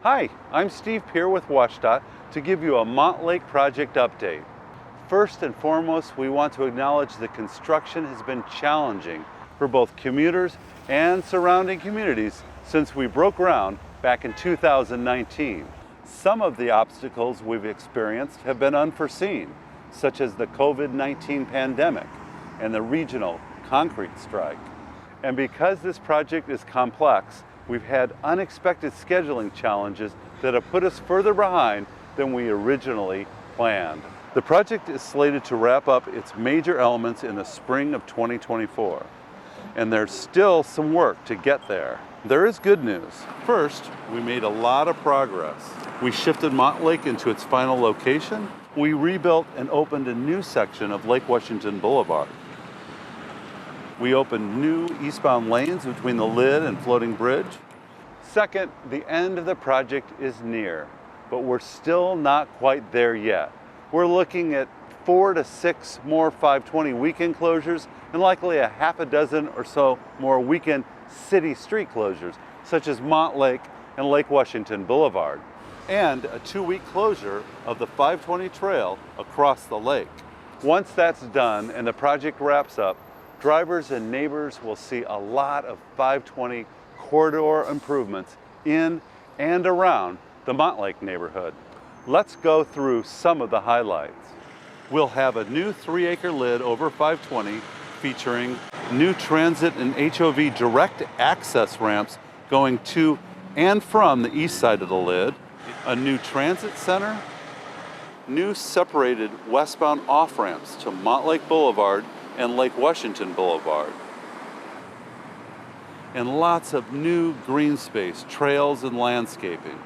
Hi, I'm Steve Peer with WSDOT to give you a Montlake Project update. First and foremost, we want to acknowledge the construction has been challenging for both commuters and surrounding communities since we broke ground back in 2019. Some of the obstacles we've experienced have been unforeseen, such as the COVID-19 pandemic and the regional concrete strike. And because this project is complex, we've had unexpected scheduling challenges that have put us further behind than we originally planned. The project is slated to wrap up its major elements in the spring of 2024, and there's still some work to get there. There is good news. First, we made a lot of progress. We shifted Montlake into its final location. We rebuilt and opened a new section of Lake Washington Boulevard. We opened new eastbound lanes between the lid and floating bridge. Second, the end of the project is near, but we're still not quite there yet. We're looking at 4 to 6 more 520 weekend closures and likely a half a dozen or so more weekend city street closures, such as Montlake and Lake Washington Boulevard, and a 2-week closure of the 520 trail across the lake. Once that's done and the project wraps up, drivers and neighbors will see a lot of 520 corridor improvements in and around the Montlake neighborhood. Let's go through some of the highlights. We'll have a new 3-acre lid over 520 featuring new transit and HOV direct access ramps going to and from the east side of the lid, a new transit center, new separated westbound off-ramps to Montlake Boulevard and Lake Washington Boulevard, and lots of new green space, trails, and landscaping.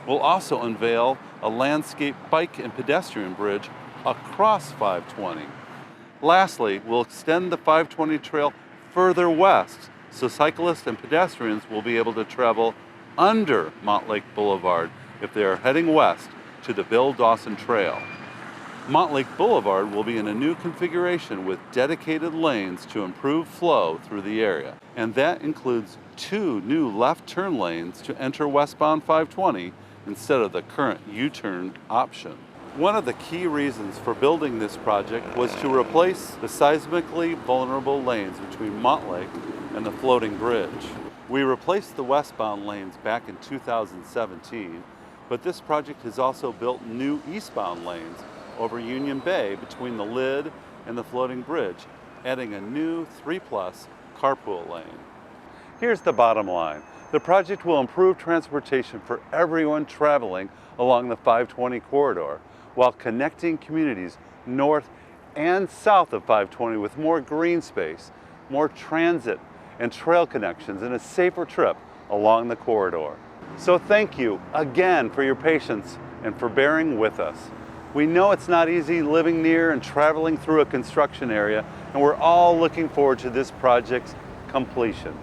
We'll also unveil a landscape bike and pedestrian bridge across 520. Lastly, we'll extend the 520 trail further west so cyclists and pedestrians will be able to travel under Montlake Boulevard if they are heading west to the Bill Dawson Trail. Montlake Boulevard will be in a new configuration with dedicated lanes to improve flow through the area. And that includes 2 new left turn lanes to enter westbound 520 instead of the current U-turn option. One of the key reasons for building this project was to replace the seismically vulnerable lanes between Montlake and the floating bridge. We replaced the westbound lanes back in 2017, but this project has also built new eastbound lanes over Union Bay between the lid and the floating bridge, adding a new 3+ carpool lane. Here's the bottom line. The project will improve transportation for everyone traveling along the 520 corridor while connecting communities north and south of 520 with more green space, more transit and trail connections, and a safer trip along the corridor. So thank you again for your patience and for bearing with us. We know it's not easy living near and traveling through a construction area, and we're all looking forward to this project's completion.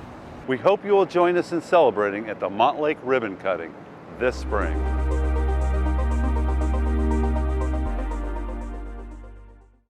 We hope you will join us in celebrating at the Montlake ribbon cutting this spring.